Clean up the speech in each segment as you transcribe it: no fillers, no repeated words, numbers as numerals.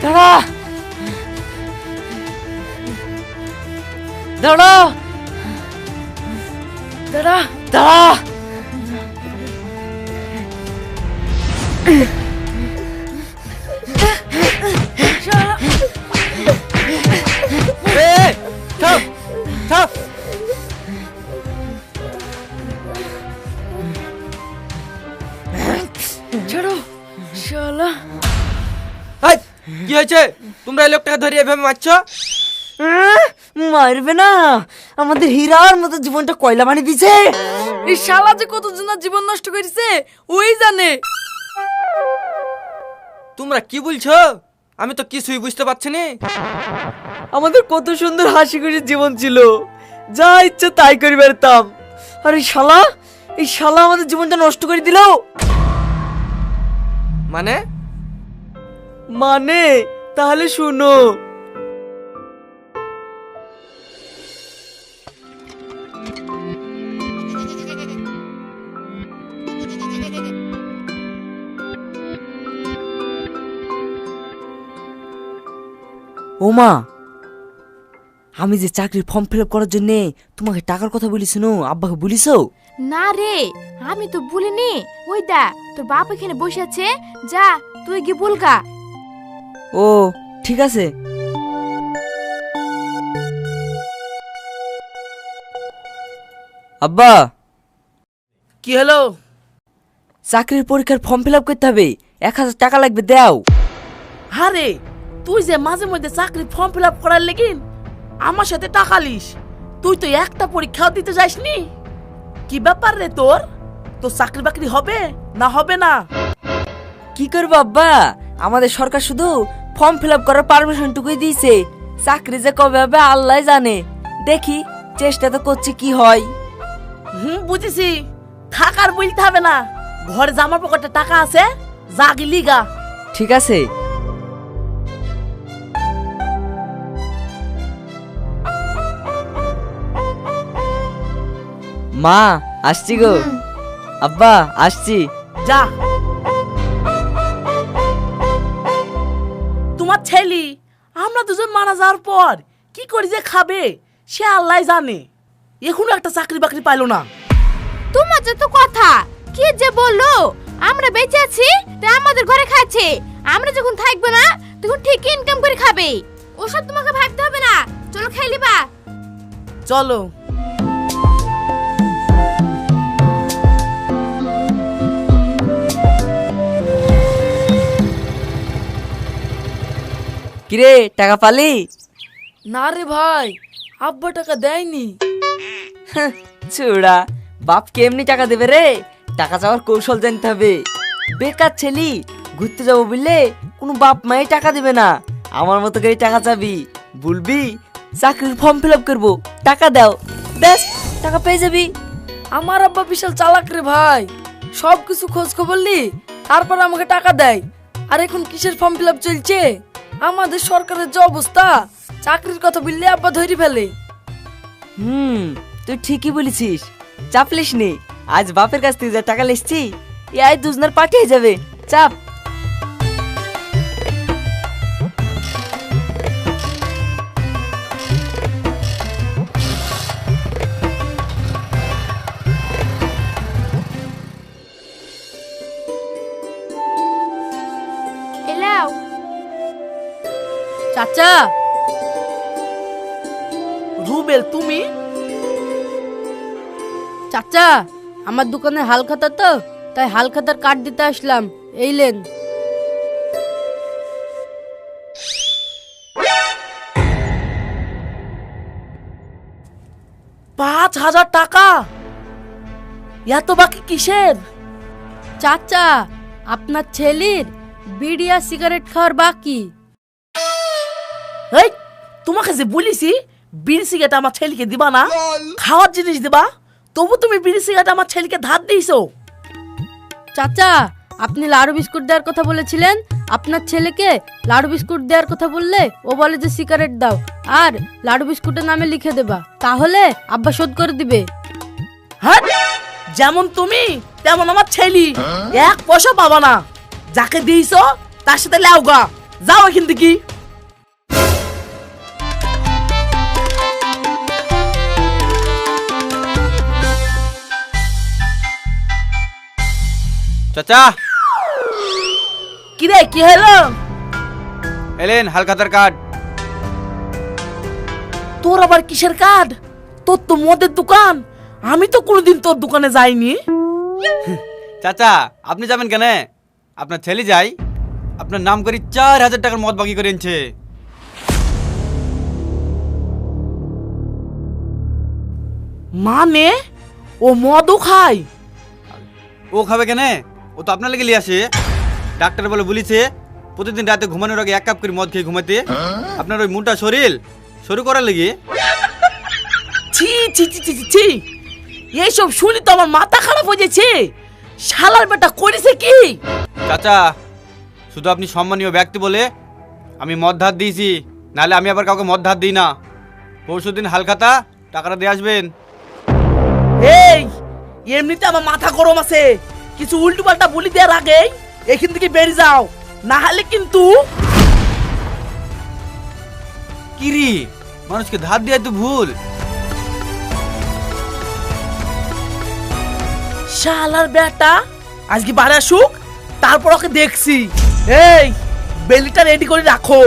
দাঁড়া দাঁড়া দাঁড়া দাঁড়া। থাম থাম। ছাড়ো শালা। এই, কি হয়েছে? তোমরা এই লোকটাকে ধরিয়ে এভাবে মারছো? মারবে না, আমাদের হীরার মতো জীবনটা কয়লা বানিয়ে দিছে। এই শালা যে কতজনের জীবন নষ্ট করেছে ওই জানে। তোমরা কি বলছো? আমি তো কিছুই বুঝতে পারছি না। আমাদের কত সুন্দর হাসি খুশি জীবন ছিল, যা ইচ্ছে তাই করে বেরতাম। আর এই শালা আমাদের জীবনটা নষ্ট করে দিল। মানে তাহলে শুনো। ওমা, আমি যে চাকরির ফর্ম ফিল আপ করার জন্য তোমাকে টাকার কথা বলিস, আব্বাকে বলিস? না রে, আমি তো বলিনি। ওই দা তোর বাপ এখানে বসে আছে, যা তুই গিয়ে বলগা। ও ঠিক আছে। আব্বা, কি হলো? চাকরির পরীক্ষার ফর্ম ফিল আপ করতে হবে, 1000 টাকা লাগবে, দাও। আরে তুই যে মাঝে মধ্যে চাকরি ফর্ম ফিল আপ করার লেগিন আমার সাথে টাকা লিস, তুই তো একটা পরীক্ষাও দিতে যাসনি। কি ব্যাপার রে তোর? তোর চাকরি বাকরি হবে না হবে না? কি করবো আব্বা, আমাদের সরকার শুধু ফর্ম ফিল আপ করার পারমিশন টুকুই দিয়েছে, চাকরি যে কবে হবে আল্লাহ জানে। দেখি, চেষ্টা তো করছি, কি হয়। বুঝেছি। থাকার বলতে হবে না, ঘরে জামার পকেটে টাকা আছে, জাগি লিগা। ঠিক আছে। মা আসছি গো। আব্বা আসছি। যা। তোমার ছেলে আমরা দুজন মারা যাওয়ার পর কি করে যে খাবে সে আল্লাহ জানে। এখনো একটা চাকরি বাকরি পাইলো না। তোমার যে তো কথা কি যে বললো, আমরা বেঁচে আছি তাই আমাদের ঘরে খাচ্ছে, আমরা যখন থাকবো না তখন ঠিক ইনকাম করে খাবে। ওসব তোমাকে ভাবতে হবে না, চলো খাই লিবা। চলো। কিরে, টাকা পালি? না রে ভাই, আব্বা টাকা দেয়নি। চুড়া, বাপ কেমনি টাকা দেবে রে? টাকা চাওয়ার কৌশল জানতে হবে। বেকার ছেলি, ঘুরতে যাবো বললে কোনো বাপ মাই টাকা দেবে না। আমার মতো করে টাকা চাবি, বলবি চাকরির ফর্ম ফিল আপ করবো, টাকা দাও, ব্যাস টাকা পেয়ে যাবি। আমার আব্বা বিশাল চালাক রে ভাই, সব কিছু খোঁজ খবর নি তারপর আমাকে টাকা দেয়। আর এখন কিসের ফর্ম ফিল আপ চলছে? আমাদের সরকারের যে অবস্থা, চাকরির কথা বললে আব্বা ধরে ফেলে। তুই ঠিকই বলেছিস, চাপলিস নে। আজ বাপের কাছ থেকে যা টাকা লিখছি, এই দুজনের পাঠিয়ে যাবে, চাপ। এলাও। চাচা, রুবেল তুমি? চাচা, আমার দোকানে হালখাতা তো, তাই হালখাতার কার্ড দিতে আসলাম, এই লেন। $5000 টাকা? এত বাকি কিসের? চাচা, আপনার ছেলের বিড়ি আর সিগারেট খাওয়ার বাকি। এই, তোমাকে যে বলিছি বিড়ি সিগারেট আমার ছেলেকে দিবা না, খাওয়ার জিনিস দিবা, তবু তুমি বিড়ি সিগারেট আমার ছেলেকে ধার দিয়েছো। চাচা, আপনি লাড়ু বিস্কুট দেওয়ার কথা বলেছিলেন, আপনার ছেলেকে লাড়ু বিস্কুট দেওয়ার কথা বললে ও বলে যে সিগারেট দাও, আর লাড়ু বিস্কুটের নামে লিখে দেবা, তাহলে আব্বা শোধ করে দিবে। হ্যাঁ, যেমন তুমি তেমন আমার ছেলে, 1 পয়সা পাবা না। যাকে দিয়েছো তার সাথে লাউগা, যাও এখান থেকে। চাচা কি রে, কি হলো? এলেন হালখাতার কার্ড। তোর আবার কিসের কার্ড? তোর তো মদের দোকান, আমি তো কোনোদিন তোর দোকানে যাইনি। চাচা আপনি যাবেন কেন? আপনার ছেলে যাই, আপনার নাম করে 4000 টাকার মদ বাকি করে এনেছে। মানে ও মদও খায়? ও খাবে কেন? ও তো আপনার লেগে লিয়ে আসে। ডাক্তার বলে বলেছে প্রতিদিন রাতে ঘুমানোর আগে 1 কাপ করে মদ খেয়ে ঘুমাতে, আপনার ওই মোটা শরীর শুরু করার লেগে। ছি ছি ছি ছি ছি, ছি। এইসব শুনি তো আমার মাথা খারাপ হয়ে যাচ্ছে। শালার বেটা করেছে কি? চাচা শুধু আপনি সম্মানীয় ব্যক্তি বলে আমি মদ ধার দিয়েছি, নাহলে আমি আবার কাউকে মদ ধার দিই না। পরশুদিন হালখাতা টাকাটা দিয়ে আসবেন। এই এমনিতে আমার মাথা গরম আছে, কিছু উল্টো পাল্টা বলি দেওয়ার আগে এখান থেকে বেরিয়ে যাও, না হলে কিন্তু। কিরি মানুষকে ধার দেওয়া তো ভুল। শালার বেটা আজকে বাড়ি আসুক, তারপর ওকে দেখছি। এই বেলিটা রেডি করে রাখো,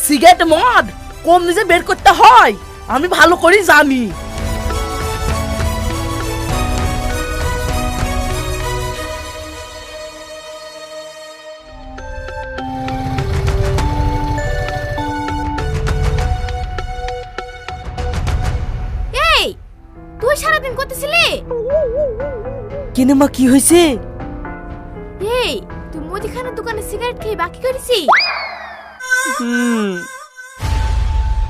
সিগারেট মদ কম নিজে বের করতে হয় আমি ভালো করে জানি। এই তুই সারাদিন করতেছিলি? কেন মা, কি হয়েছে? এই তুই মুদিখানার দোকানে সিগারেট খেয়ে বাকি করেছি?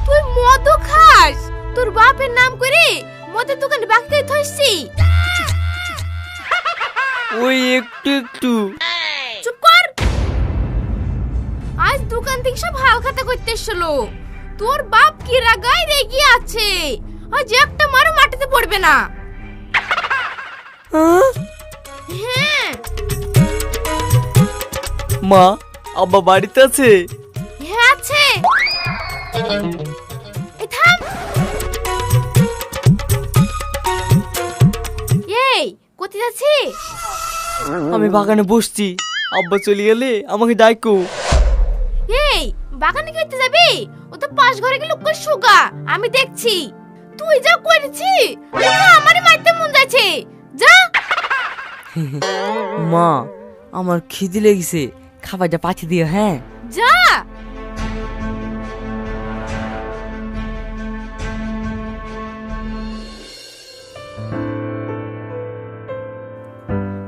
তুই মদও খাস? তোর বাপের নাম করে মদের দোকানে বাকি করে থইছি? ওই একটু চুপ কর। আজ দোকান থেকে সব হালখাতা করতে এসেছিল। তোর বাপ কি রাগায় রেগে আছে, আজ একটা মারও মাটিতে পড়বে না। হ্যাঁ মা, আব্বা বাড়িতে আছে? হ্যাঁ আছে। এই থাম। এই কোথায় যাচ্ছিস? আমি বাগানে বসছি, আব্বা চলে গেলে আমাকে ডাকো। এই বাগানে কি করতে যাবি? ও তো পাশ ঘরে গিয়ে লোক সুগা, আমি দেখছি। তুই যা করেছি আমারই মারতে মন যাচ্ছে, যা। মা, আমার খিদে লেগেছে, খাবারটা পাঠিয়ে দিও। হ্যাঁ যা।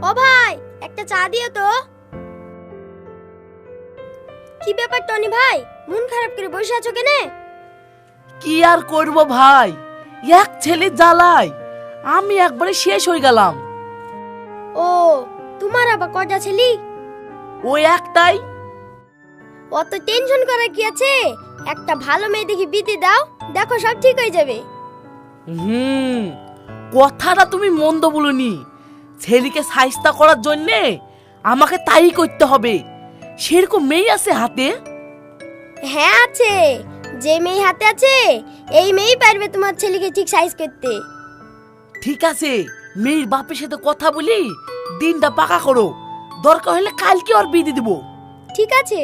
ও ভাই, একটা চা দিও তো। কি ব্যাপার টনি ভাই, মন খারাপ করে বসে আছো কেন? কি আর করব ভাই, এক ছেলে জ্বালায় আমি একবারে শেষ হয়ে গেলাম। ও তোমার আবার কয়টা ছেলে? ওই একটাই। অত টেনশন করার কি আছে? একটা ভালো মেয়ে দেখি বিয়ে দাও, দেখো সব ঠিক হয়ে যাবে। কথাটা তুমি মন্দ বলনি। ছেলেকে সাইস্তা করার জন্য আমাকে তাই করতে হবে। সেরকম মেয়ে আছে হাতে? হ্যাঁ আছে, যে মেয়ে হাতে আছে এই মেয়েই পারবে তোমার ছেলেকে ঠিক সাইজ করতে। ঠিক আছে, মেয়ের বাপের সাথে কথা বলি দিনটা পাকা করো, দরকার হলে কালকে ওর বিয়ে দিয়ে দেবো। ঠিক আছে।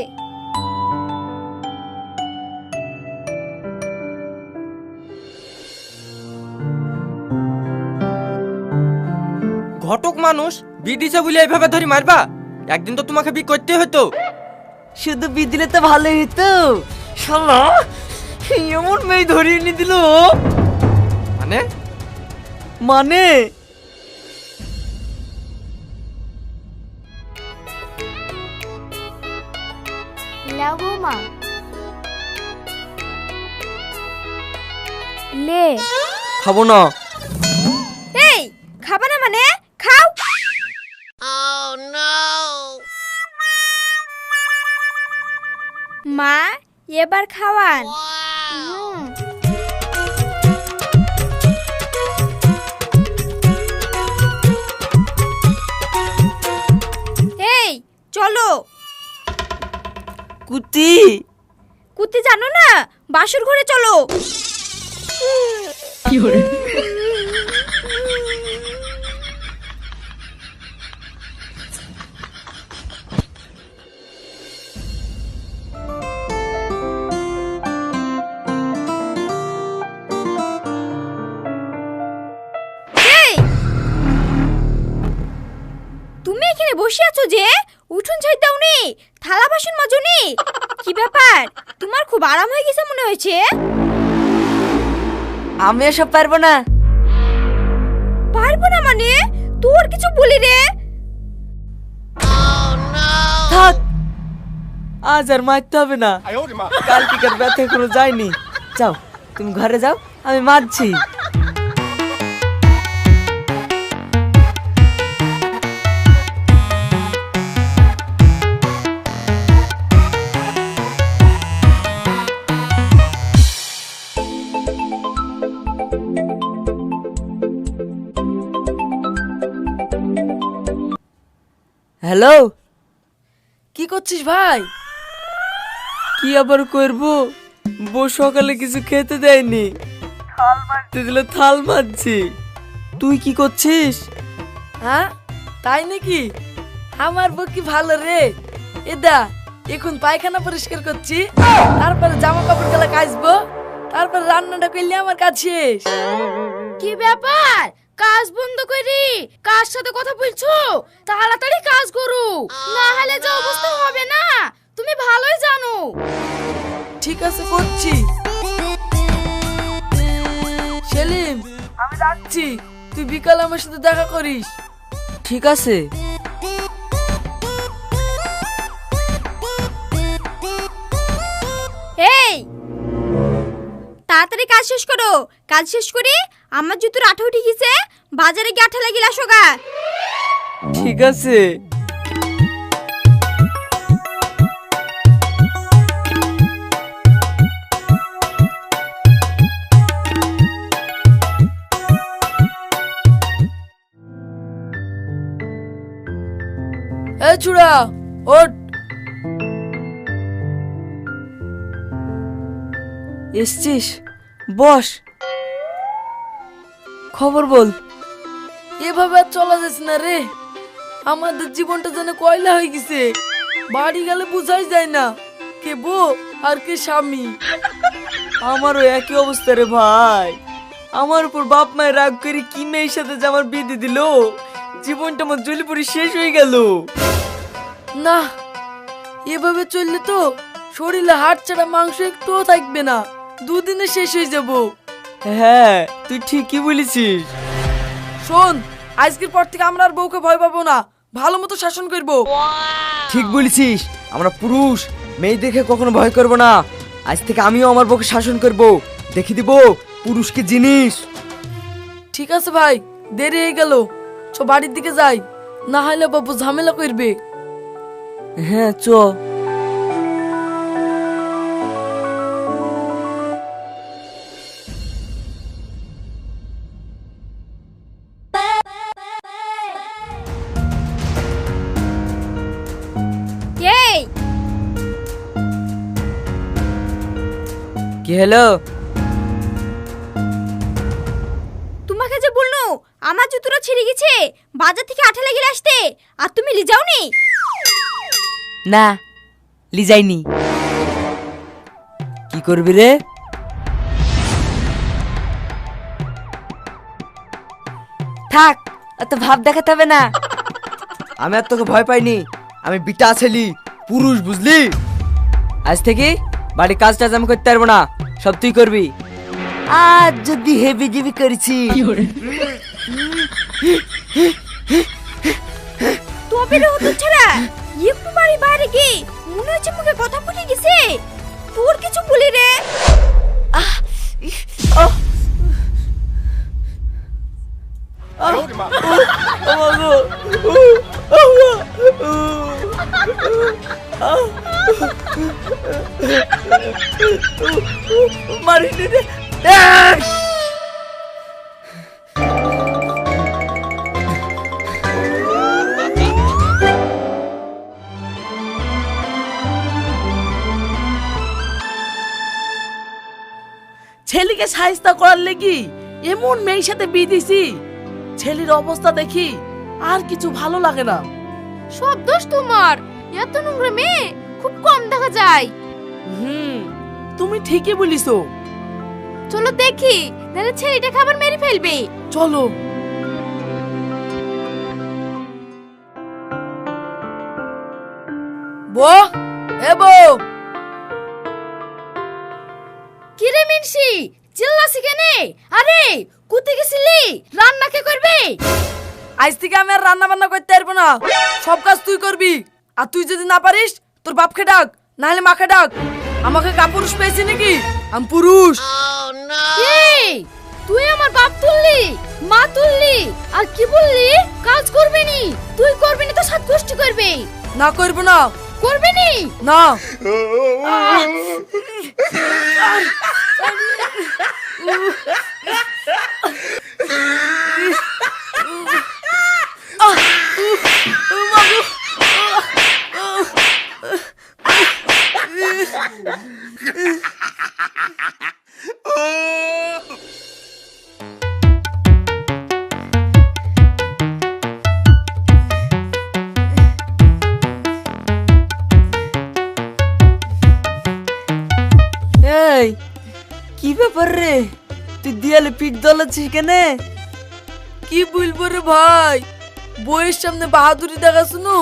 ঘটক মানুষ বিদিছে বলে এইভাবে ধরি মারবা? একদিন তো তোমাকে বি করতে হতো। শুধু বিয়ে দিলে তো ভালোই হতো। শালা এমন মেয়ে ধরিয়ে এনে দিল। মানে মানে লাও বৌমা, লে। খাবো না। এই খাবা না মানে খাও। মা এবার খাওয়ান। এই চলো। কুতি কুত্তি জানো না, বাসুর ঘরে চলো। এই, তুমি এখানে বসে আছো যে? উঠুন ছাই দাওনি, থালা বাসন মাজুনি। কি ব্যাপার, তোমার খুব আরাম হয়ে গেছে মনে হয়েছে। আমি এসব পারবো না। পারবো না মানে? তোর কিছু বলি রে। থাক, আজ আর মারতে হবে না। কাল টিকার ব্যথা কোনো যায়নি। যাও, তুমি ঘরে যাও, আমি মারছি। হ্যালো, কি করছিস ভাই? কি আবার করবো? বউ সকালে কিছু খেতে দেয়নি, থাল মারতে দিল, থাল মারছি। তুই কি করছিস? হ্যাঁ, তাই নাকি? আমার বউ কি ভালো রে। এদা এখন পায়খানা পরিষ্কার করছি, তারপরে জামা কাপড় গুলা কাচবো, তারপর রান্নাটা করলে আমার কাজ শেষ। কি ব্যাপার, কাজ বন্ধ করি কার সাথে কথা বলছো? তাড়াতাড়ি কাজ করো, না হলে যে অবস্থা হবে না তুমি ভালোই জানো। ঠিক আছে, করছি। সেলিম, আমি যাচ্ছি, তুই বিকালে আমার সাথে দেখা করিস। ঠিক আছে। এই, তাড়াতাড়ি কাজ শেষ করো। কাজ শেষ করি আমার জুতোর আঠা উঠে গেছে, বাজারে গিয়ে আঠা লাগিয়ে আসো গা। ঠিক আছে। এই চূড়া, ওঠ। এসছিস? বস, খবর বল। এভাবে আর চলা যাচ্ছে না রে। আমাদের জীবনটা যেন কয়লা হয়ে গেছে। বাড়ি গেলে বুঝাই যায় না কে বউ আর কে স্বামী। আমারও একই অবস্থা রে ভাই। আমার উপর বাপ মায়ের রাগ করে কি মেয়ের সাথে যে আমার বিয়ে দিয়ে দিল, জীবনটা আমার জ্বলে পড়ে শেষ হয়ে গেল। না, এভাবে চললে তো শরীরে হাড় ছাড়া মাংস একটুও থাকবে না, দুদিনে শেষ হয়ে যাব। হ্যাঁ, তুই ঠিকই বলেছিস। শোন, আজকের পর থেকে আমরা আর বউকে ভয় পাবো না, ভালো মতো শাসন করবো। ঠিক বলেছিস, আমরা পুরুষ, মেয়ে দেখে কখনো ভয় করব না। আজ থেকে আমিও আমার বউকে শাসন করব, দেখে দিব পুরুষ কি জিনিস। ঠিক আছে ভাই, দেরি হয়ে গেল, চ বাড়ির দিকে যাই, না হলে বাবু ঝামেলা করবে। হ্যাঁ, চ। এই, কি হলো? তোমাকে যে বললো আমার জুতোটা ছিঁড়ে গেছে, বাজার থেকে আঠা লাগিয়ে আসতে, আর তুমি লি যাওনি? না, লিজাইনি। কি করবি রে? থাক, অত ভাব দেখাতে হবে না। আমি আর তোকে ভয় পাইনি, আমি বিটা ছেলি, পুরুষ, বুঝলি? আজ থেকে বাড়ির কাজ টাজ আমি করতে পারবো না, সব তুই করবি। আজ যদি হেবি জিবি করেছি। তবে রে হতো ছাড়া, একটু বাড়ি বাইরে গিয়ে মনে হচ্ছে মুখে কথা ফুটে গেছে। তোর কিছু বলি রে। মারিনি রে। ছেলেকে সাহিস্তা করার লেগি এমন মেয়ের সাথে বিয়ে দিছি, ছেলের অবস্থা দেখি আর কিছু ভালো লাগে না। সব দোষ তোমার, এত নোংরা মেয়ে খুব কম দেখা যায়। তুমি ঠিকই বলিছো। চলো দেখি, নাহলে ছেলেটা খাবার মেরে ফেলবে। চলো। বউ, এ বউ, কি রে মিনসি, চিল্লাছি কেনে? আরে কুতে গেছিলি? রান্না কে করবে? আজ থেকে আমি আর রান্না বান্না করতে পারবো না, সব কাজ তুই করবি। আর তুই যদি না পারিস তোর বাপকে ডাক, নাহলে মাকে ডাক। আমাকে কাপুরুষ পেয়েছি নাকি? আমি পুরুষ। এই, তুই আমার বাপ তুললি, মা তুললি, আর কি বললি কাজ করবে নি? তুই করবি না তো সাত গোষ্ঠী করবে। না করবো না। করবে নি? না। এই কি ব্যাপার রে, তুই দিয়ালে পিঠ দলাচ্ছিস কেনে? কি বলবো রে ভাই, বইয়ের সামনে বাহাদুরি দেখাশুনো,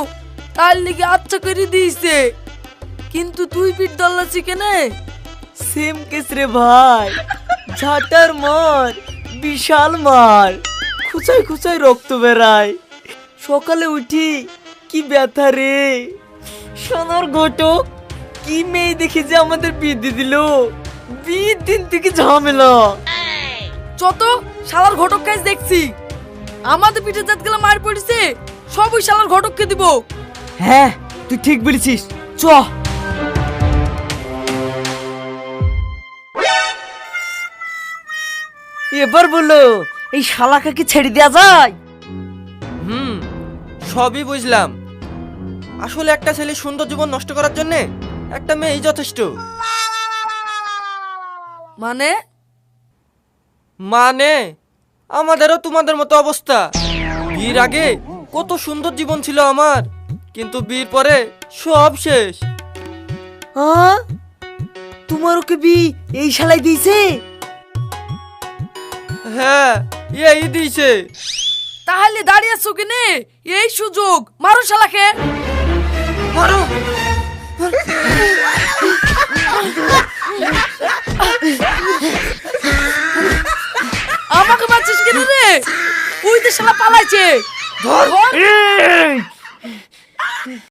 তার লিগে আচ্ছা করে দিয়েছে। কিন্তু তুই পিঠ দল্লাছি কেনে? সেম কেস রে ভাই, ঝাঁটার মার, বিশাল মার, খুচাই খুচাই রক্ত বেরায়। সকালে উঠি কি ব্যথা রে। সোনার ঘটক, কি মেয়ে দেখি যে আমাদের বিয়ে দিল। বিয়ের দিন থেকে ঝামেলা। যত শালার ঘটক কাজ দেখছি, আমাদের পিঠে জাত গেলা মার পড়েছে, সব ওই শালার ঘটককে দিব। হ্যাঁ তুই ঠিক বলেছিস, চ। এবার বলো, এই শালাকে ছেড়ে দেওয়া যায়? সবই বুঝলাম। আসলে একটা ছেলে সুন্দর জীবন নষ্ট করার জন্য একটা মেয়েই যথেষ্ট। মানে মানে আমাদেরও তোমাদের মতো অবস্থা। বিয়ের আগে কত সুন্দর জীবন ছিল আমার, কিন্তু বিয়ের পরে সব শেষ। হ্যাঁ, তোমার ওকে বি এই শালাই দিয়েছে? হ্যাঁ, এই দিয়েছে। তাহলে দাঁড়িয়ে আছো কেনে? এই সুযোগ, মারো শালাকে। মারো। আমাকে মারছিস কেন রে? ওই তো শালা পালাইছে। ধর।